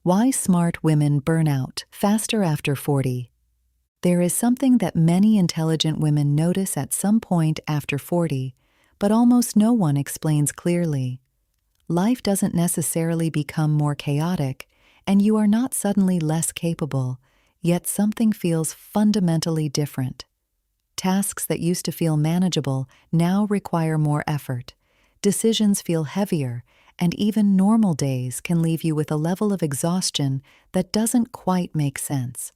Why smart women burn out faster after 40. There is something that many intelligent women notice at some point after 40, but almost no one explains clearly. Life doesn't necessarily become more chaotic, and you are not suddenly less capable, yet something feels fundamentally different. Tasks that used to feel manageable now require more effort. Decisions feel heavier, and even normal days can leave you with a level of exhaustion that doesn't quite make sense.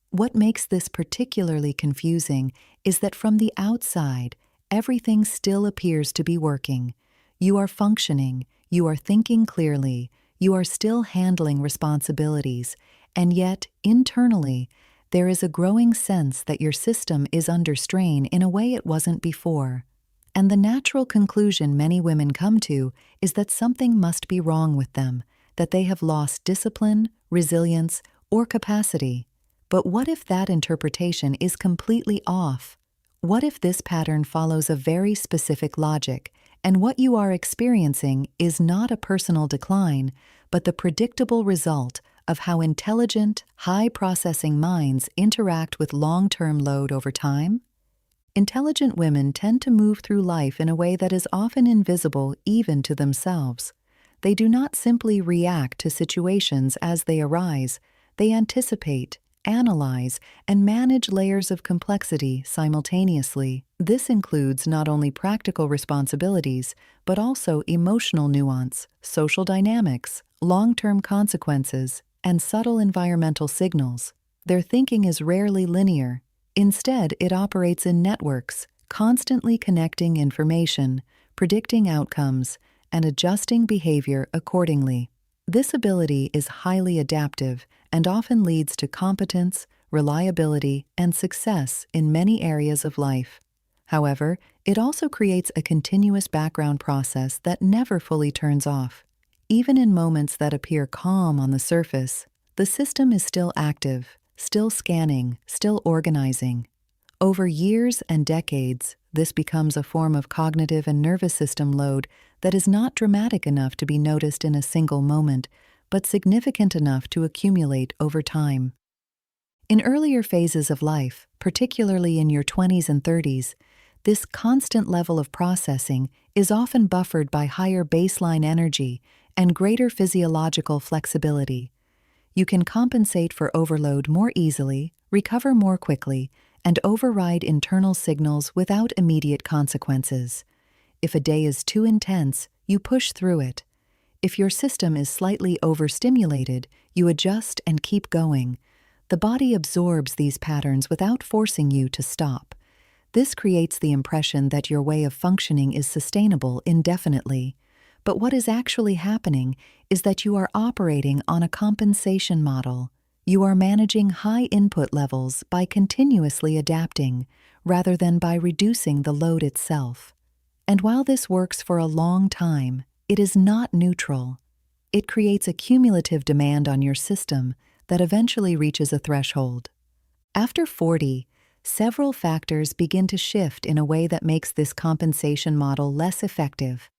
What makes this particularly confusing is that from the outside, everything still appears to be working. You are functioning, you are thinking clearly, you are still handling responsibilities, and yet, internally, there is a growing sense that your system is under strain in a way it wasn't before. And the natural conclusion many women come to is that something must be wrong with them, that they have lost discipline, resilience, or capacity. But what if that interpretation is completely off? What if this pattern follows a very specific logic, and what you are experiencing is not a personal decline, but the predictable result of how intelligent, high-processing minds interact with long-term load over time? Intelligent women tend to move through life in a way that is often invisible even to themselves. They do not simply react to situations as they arise. They anticipate, analyze, and manage layers of complexity simultaneously. This includes not only practical responsibilities, but also emotional nuance, social dynamics, long-term consequences, and subtle environmental signals. Their thinking is rarely linear. Instead, it operates in networks, constantly connecting information, predicting outcomes, and adjusting behavior accordingly. This ability is highly adaptive and often leads to competence, reliability, and success in many areas of life. However, it also creates a continuous background process that never fully turns off. Even in moments that appear calm on the surface, the system is still active, still scanning, still organizing. Over years and decades, this becomes a form of cognitive and nervous system load that is not dramatic enough to be noticed in a single moment, but significant enough to accumulate over time. In earlier phases of life, particularly in your 20s and 30s, this constant level of processing is often buffered by higher baseline energy and greater physiological flexibility. You can compensate for overload more easily, recover more quickly, and override internal signals without immediate consequences. If a day is too intense, you push through it. If your system is slightly overstimulated, you adjust and keep going. The body absorbs these patterns without forcing you to stop. This creates the impression that your way of functioning is sustainable indefinitely. But what is actually happening is that you are operating on a compensation model. You are managing high input levels by continuously adapting, rather than by reducing the load itself. And while this works for a long time, it is not neutral. It creates a cumulative demand on your system that eventually reaches a threshold. After 40, several factors begin to shift in a way that makes this compensation model less effective.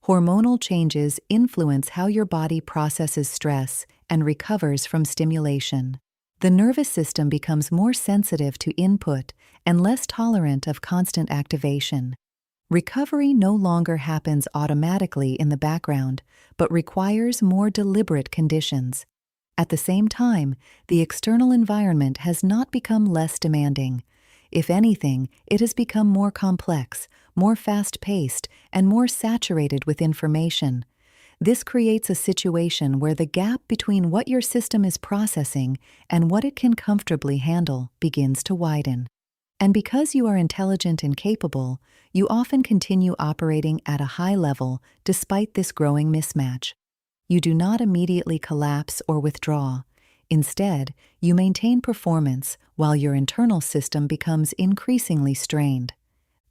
Hormonal changes influence how your body processes stress and recovers from stimulation. The nervous system becomes more sensitive to input and less tolerant of constant activation. Recovery no longer happens automatically in the background, but requires more deliberate conditions. At the same time, the external environment has not become less demanding. If anything, it has become more complex, more fast-paced, and more saturated with information. This creates a situation where the gap between what your system is processing and what it can comfortably handle begins to widen. And because you are intelligent and capable, you often continue operating at a high level despite this growing mismatch. You do not immediately collapse or withdraw. Instead, you maintain performance while your internal system becomes increasingly strained.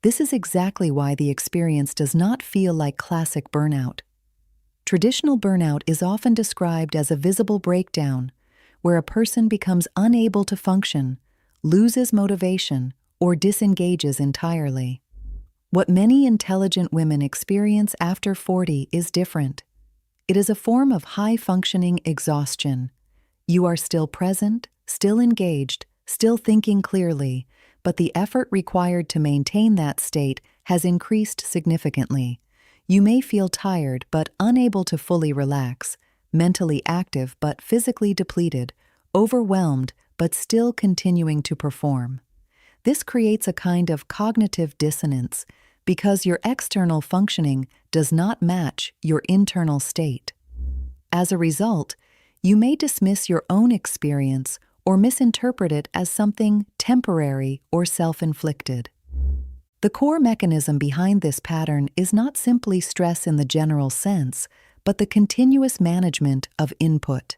This is exactly why the experience does not feel like classic burnout. Traditional burnout is often described as a visible breakdown, where a person becomes unable to function, loses motivation, or disengages entirely. What many intelligent women experience after 40 is different. It is a form of high-functioning exhaustion. You are still present, still engaged, still thinking clearly, but the effort required to maintain that state has increased significantly. You may feel tired but unable to fully relax, mentally active but physically depleted, overwhelmed but still continuing to perform. This creates a kind of cognitive dissonance because your external functioning does not match your internal state. As a result, you may dismiss your own experience or misinterpret it as something temporary or self-inflicted. The core mechanism behind this pattern is not simply stress in the general sense, but the continuous management of input.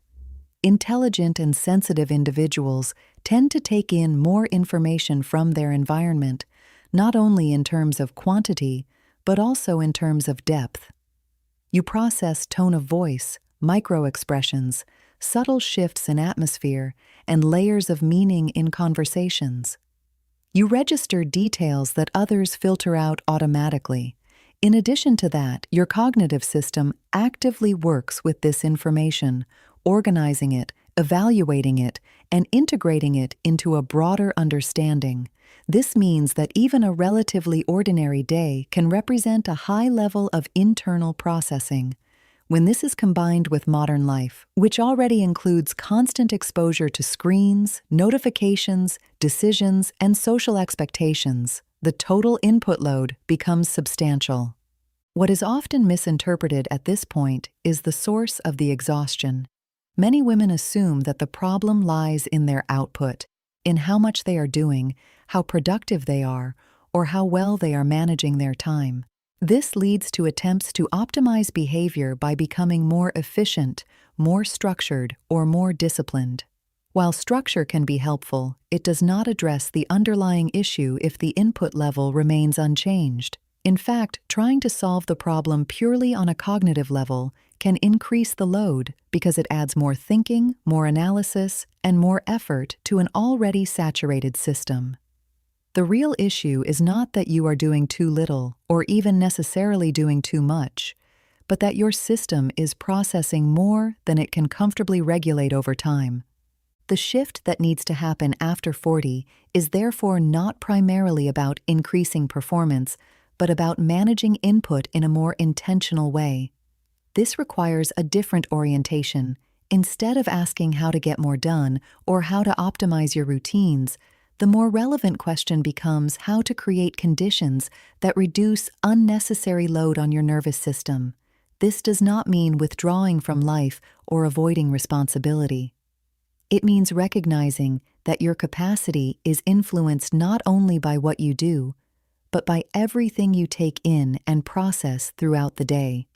Intelligent and sensitive individuals tend to take in more information from their environment, not only in terms of quantity, but also in terms of depth. You process tone of voice, micro-expressions, subtle shifts in atmosphere, and layers of meaning in conversations. You register details that others filter out automatically. In addition to that, your cognitive system actively works with this information, organizing it, evaluating it, and integrating it into a broader understanding. This means that even a relatively ordinary day can represent a high level of internal processing. When this is combined with modern life, which already includes constant exposure to screens, notifications, decisions, and social expectations, the total input load becomes substantial. What is often misinterpreted at this point is the source of the exhaustion. Many women assume that the problem lies in their output, in how much they are doing, how productive they are, or how well they are managing their time. This leads to attempts to optimize behavior by becoming more efficient, more structured, or more disciplined. While structure can be helpful, it does not address the underlying issue if the input level remains unchanged. In fact, trying to solve the problem purely on a cognitive level can increase the load because it adds more thinking, more analysis, and more effort to an already saturated system. The real issue is not that you are doing too little or even necessarily doing too much, but that your system is processing more than it can comfortably regulate over time. The shift that needs to happen after 40 is therefore not primarily about increasing performance, but about managing input in a more intentional way. This requires a different orientation. Instead of asking how to get more done or how to optimize your routines, the more relevant question becomes how to create conditions that reduce unnecessary load on your nervous system. This does not mean withdrawing from life or avoiding responsibility. It means recognizing that your capacity is influenced not only by what you do, but by everything you take in and process throughout the day.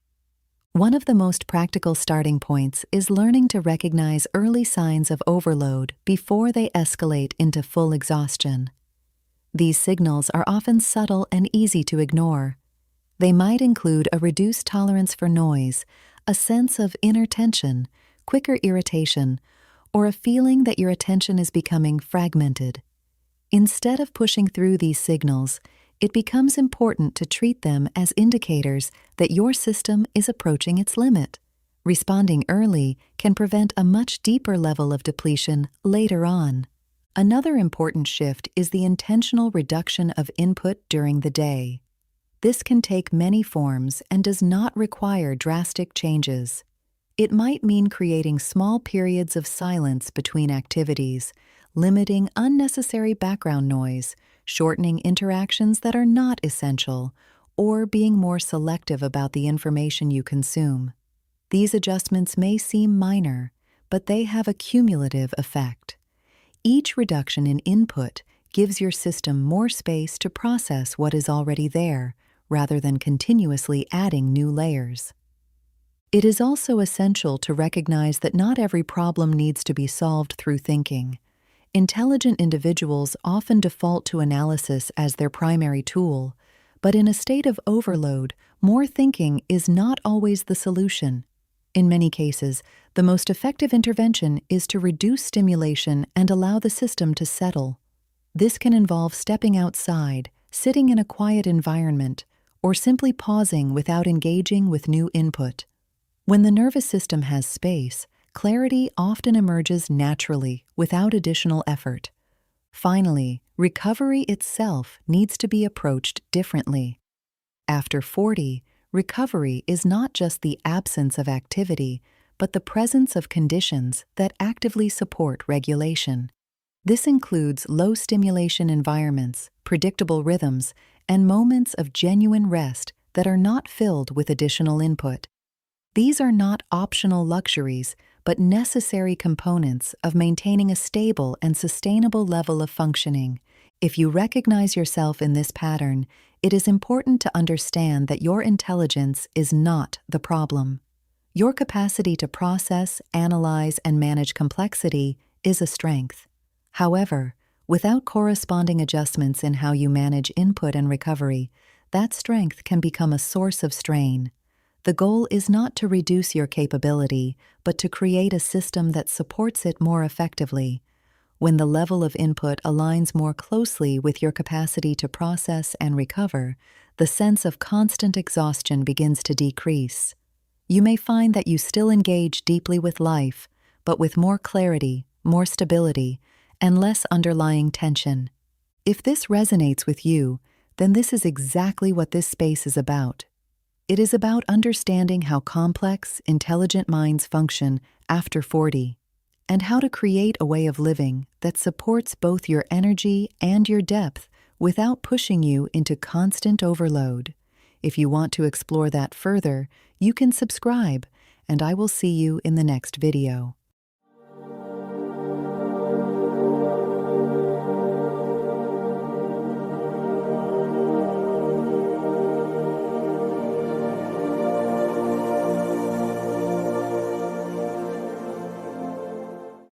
One of the most practical starting points is learning to recognize early signs of overload before they escalate into full exhaustion. These signals are often subtle and easy to ignore. They might include a reduced tolerance for noise, a sense of inner tension, quicker irritation, or a feeling that your attention is becoming fragmented. Instead of pushing through these signals, it becomes important to treat them as indicators that your system is approaching its limit. Responding early can prevent a much deeper level of depletion later on. Another important shift is the intentional reduction of input during the day. This can take many forms and does not require drastic changes. It might mean creating small periods of silence between activities, limiting unnecessary background noise, shortening interactions that are not essential, or being more selective about the information you consume. These adjustments may seem minor, but they have a cumulative effect. Each reduction in input gives your system more space to process what is already there, rather than continuously adding new layers. It is also essential to recognize that not every problem needs to be solved through thinking. Intelligent individuals often default to analysis as their primary tool, but in a state of overload, more thinking is not always the solution. In many cases, the most effective intervention is to reduce stimulation and allow the system to settle. This can involve stepping outside, sitting in a quiet environment, or simply pausing without engaging with new input. When the nervous system has space, clarity often emerges naturally without additional effort. Finally, recovery itself needs to be approached differently. After 40, recovery is not just the absence of activity, but the presence of conditions that actively support regulation. This includes low-stimulation environments, predictable rhythms, and moments of genuine rest that are not filled with additional input. These are not optional luxuries, but necessary components of maintaining a stable and sustainable level of functioning. If you recognize yourself in this pattern, it is important to understand that your intelligence is not the problem. Your capacity to process, analyze, and manage complexity is a strength. However, without corresponding adjustments in how you manage input and recovery, that strength can become a source of strain. The goal is not to reduce your capability, but to create a system that supports it more effectively. When the level of input aligns more closely with your capacity to process and recover, the sense of constant exhaustion begins to decrease. You may find that you still engage deeply with life, but with more clarity, more stability, and less underlying tension. If this resonates with you, then this is exactly what this space is about. It is about understanding how complex, intelligent minds function after 40, and how to create a way of living that supports both your energy and your depth without pushing you into constant overload. If you want to explore that further, you can subscribe, and I will see you in the next video.